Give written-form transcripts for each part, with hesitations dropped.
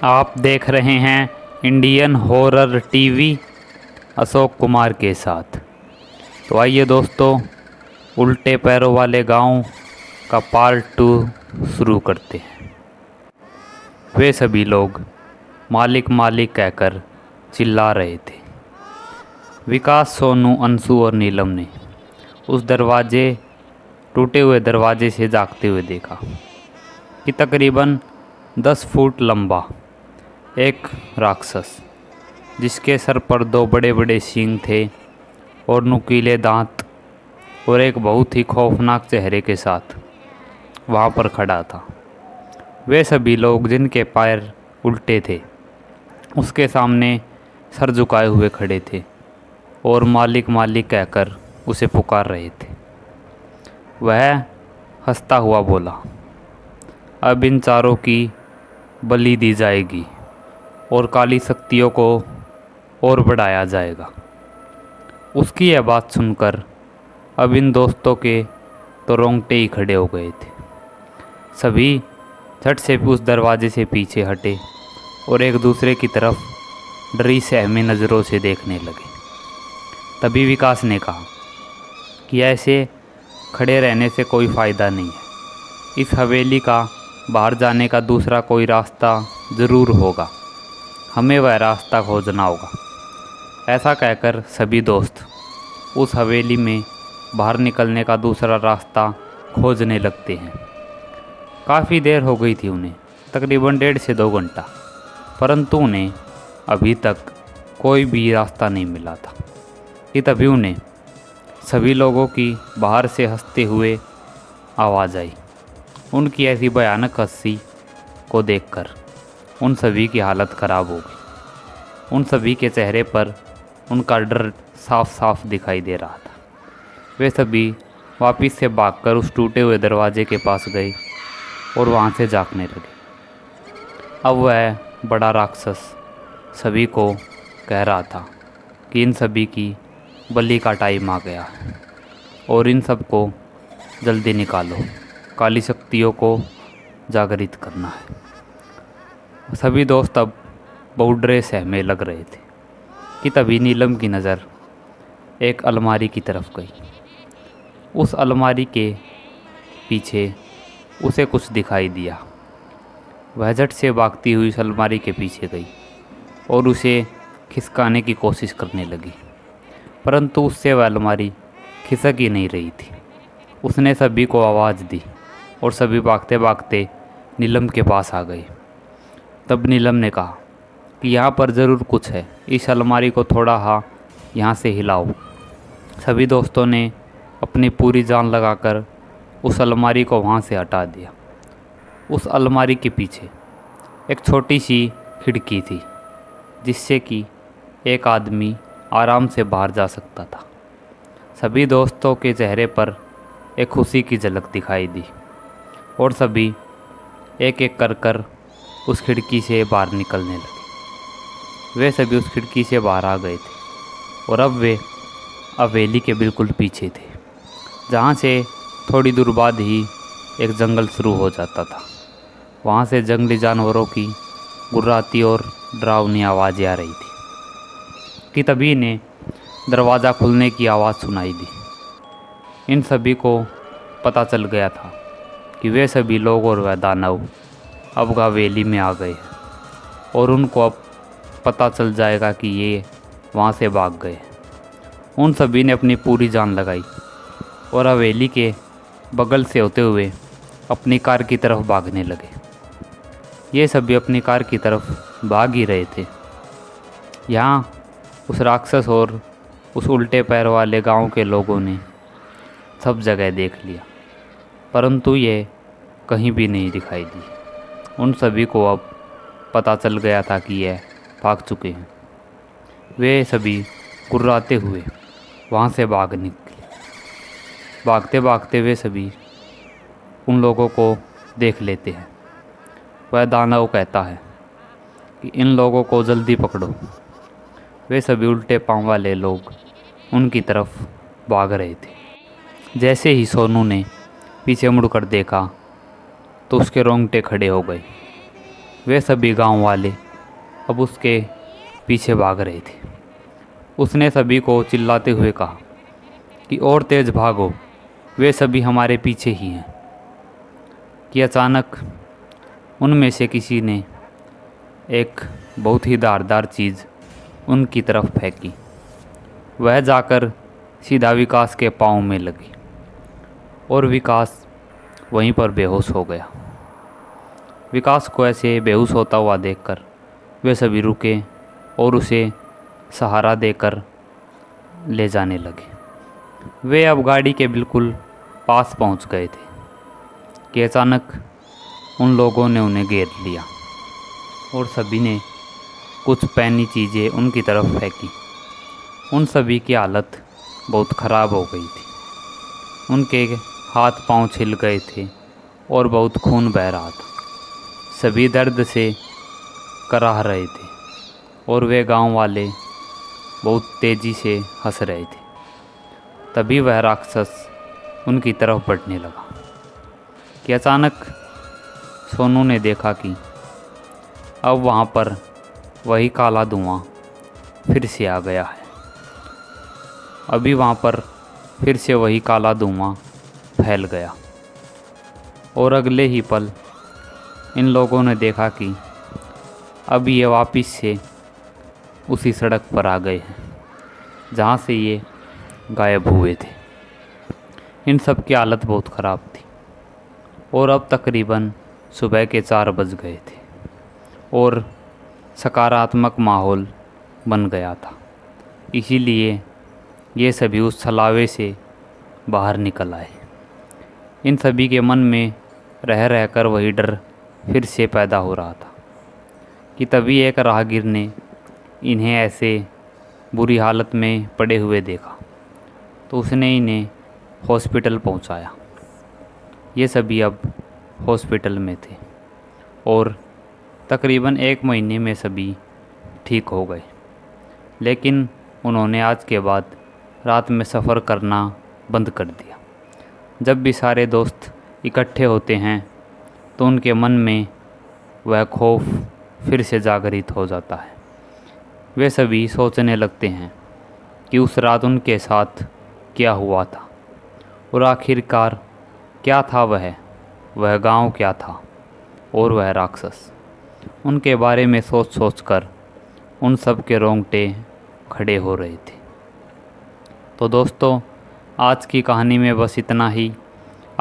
आप देख रहे हैं Indian horror TV Ashok Kumar के साथ। तो आइए दोस्तों, उल्टे पैरों वाले गांव का पार्ट 2 शुरू करते हैं। वे सभी लोग मालिक मालिक कहकर चिल्ला रहे थे। विकास, सोनू, अंशु और नीलम ने उस टूटे हुए दरवाजे से झांकते हुए देखा कि तकरीबन 10 फुट लंबा एक राक्षस, जिसके सर पर 2 बड़े बड़े सींग थे और नुकीले दांत और एक बहुत ही खौफनाक चेहरे के साथ वहाँ पर खड़ा था। वे सभी लोग जिनके पैर उल्टे थे उसके सामने सर झुकाए हुए खड़े थे और मालिक मालिक कहकर उसे पुकार रहे थे। वह हंसता हुआ बोला, अब इन चारों की बलि दी जाएगी और काली शक्तियों को और बढ़ाया जाएगा। उसकी यह बात सुनकर अब इन दोस्तों के तो रोंगटे ही खड़े हो गए थे। सभी झट से उस दरवाजे से पीछे हटे और एक दूसरे की तरफ डरी सहमी नज़रों से देखने लगे। तभी विकास ने कहा कि ऐसे खड़े रहने से कोई फ़ायदा नहीं है। इस हवेली का बाहर जाने का दूसरा कोई रास्ता ज़रूर होगा, हमें वह रास्ता खोजना होगा। ऐसा कहकर सभी दोस्त उस हवेली में बाहर निकलने का दूसरा रास्ता खोजने लगते हैं। काफ़ी देर हो गई थी उन्हें, तकरीबन 1.5 से 2 घंटा, परंतु उन्हें अभी तक कोई भी रास्ता नहीं मिला था कि तभी उन्हें सभी लोगों की बाहर से हंसते हुए आवाज़ आई। उनकी ऐसी भयानक हंसी को देखकर उन सभी की हालत ख़राब हो गई। उन सभी के चेहरे पर उनका डर साफ साफ दिखाई दे रहा था। वे सभी वापस से भागकर उस टूटे हुए दरवाजे के पास गए और वहाँ से झांकने लगे। अब वह बड़ा राक्षस सभी को कह रहा था कि इन सभी की बलि का टाइम आ गया है और इन सब को जल्दी निकालो, काली शक्तियों को जागृत करना है। सभी दोस्त अब बहुत डरे सहमे लग रहे थे कि तभी नीलम की नज़र एक अलमारी की तरफ गई। उस अलमारी के पीछे उसे कुछ दिखाई दिया। वह झट से भागती हुई उस अलमारी के पीछे गई और उसे खिसकाने की कोशिश करने लगी, परंतु उससे वह अलमारी खिसक ही नहीं रही थी। उसने सभी को आवाज़ दी और सभी भागते भागते नीलम के पास आ गए। तब नीलम ने कहा कि यहाँ पर ज़रूर कुछ है, इस अलमारी को थोड़ा यहाँ से हिलाओ। सभी दोस्तों ने अपनी पूरी जान लगाकर उस अलमारी को वहाँ से हटा दिया। उस अलमारी के पीछे एक छोटी सी खिड़की थी, जिससे कि एक आदमी आराम से बाहर जा सकता था। सभी दोस्तों के चेहरे पर एक खुशी की झलक दिखाई दी और सभी एक एक कर उस खिड़की से बाहर निकलने लगे। वे सभी उस खिड़की से बाहर आ गए थे और अब वे हवेली के बिल्कुल पीछे थे, जहाँ से थोड़ी दूर बाद ही एक जंगल शुरू हो जाता था। वहाँ से जंगली जानवरों की गुर्राती और डरावनी आवाज़ें आ रही थी कि तभी इन्हें दरवाज़ा खुलने की आवाज़ सुनाई दी। इन सभी को पता चल गया था कि वे सभी लोग और वह दानव अब हवेली में आ गए हैं और उनको अब पता चल जाएगा कि ये वहाँ से भाग गए। उन सभी ने अपनी पूरी जान लगाई और हवेली के बगल से होते हुए अपनी कार की तरफ भागने लगे। ये सभी अपनी कार की तरफ भाग ही रहे थे। यहाँ उस राक्षस और उस उल्टे पैर वाले गांव के लोगों ने सब जगह देख लिया, परंतु ये कहीं भी नहीं दिखाई दी। उन सभी को अब पता चल गया था कि यह भाग चुके हैं। वे सभी गुर्राते हुए वहाँ से भाग निकले। भागते भागते वे सभी उन लोगों को देख लेते हैं। वह दानव कहता है कि इन लोगों को जल्दी पकड़ो। वे सभी उल्टे पाँव वाले लोग उनकी तरफ भाग रहे थे। जैसे ही सोनू ने पीछे मुड़कर देखा तो उसके रोंगटे खड़े हो गए। वे सभी गांव वाले अब उसके पीछे भाग रहे थे। उसने सभी को चिल्लाते हुए कहा कि और तेज भागो, वे सभी हमारे पीछे ही हैं। कि अचानक उनमें से किसी ने एक बहुत ही धारदार चीज़ उनकी तरफ फेंकी। वह जाकर सीधा विकास के पाँव में लगी और विकास वहीं पर बेहोश हो गया। विकास को ऐसे बेहोश होता हुआ देखकर वे सभी रुके और उसे सहारा देकर ले जाने लगे। वे अब गाड़ी के बिल्कुल पास पहुंच गए थे कि अचानक उन लोगों ने उन्हें घेर लिया और सभी ने कुछ पैनी चीज़ें उनकी तरफ फेंकी। उन सभी की हालत बहुत ख़राब हो गई थी। उनके हाथ पांव छिल गए थे और बहुत खून बह रहा था। सभी दर्द से कराह रहे थे और वे गांव वाले बहुत तेज़ी से हंस रहे थे। तभी वह राक्षस उनकी तरफ बढ़ने लगा कि अचानक सोनू ने देखा कि अब वहाँ पर वही काला धुआं फिर से आ गया है। अभी वहाँ पर फिर से वही काला धुआं फैल गया और अगले ही पल इन लोगों ने देखा कि अब ये वापस से उसी सड़क पर आ गए हैं जहाँ से ये गायब हुए थे। इन सब की हालत बहुत ख़राब थी और अब तकरीबन सुबह के 4 बज गए थे और सकारात्मक माहौल बन गया था। इसीलिए ये सभी उस छलावे से बाहर निकल आए। इन सभी के मन में रह रहकर वही डर फिर से पैदा हो रहा था कि तभी एक राहगीर ने इन्हें ऐसे बुरी हालत में पड़े हुए देखा तो उसने इन्हें हॉस्पिटल पहुंचाया। ये सभी अब हॉस्पिटल में थे और तकरीबन 1 महीने में सभी ठीक हो गए। लेकिन उन्होंने आज के बाद रात में सफ़र करना बंद कर दिया। जब भी सारे दोस्त इकट्ठे होते हैं तो उनके मन में वह खौफ फिर से जागृत हो जाता है। वे सभी सोचने लगते हैं कि उस रात उनके साथ क्या हुआ था और आखिरकार क्या था वह गांव क्या था और वह राक्षस। उनके बारे में सोच सोच कर उन सब के रोंगटे खड़े हो रहे थे। तो दोस्तों, आज की कहानी में बस इतना ही।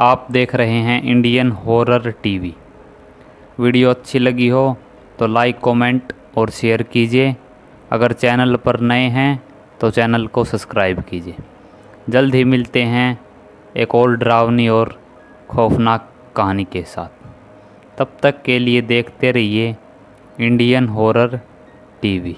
आप देख रहे हैं इंडियन हॉरर टीवी। वीडियो अच्छी लगी हो तो लाइक, कमेंट और शेयर कीजिए। अगर चैनल पर नए हैं तो चैनल को सब्सक्राइब कीजिए। जल्द ही मिलते हैं एक और डरावनी और खौफनाक कहानी के साथ। तब तक के लिए देखते रहिए इंडियन हॉरर टीवी।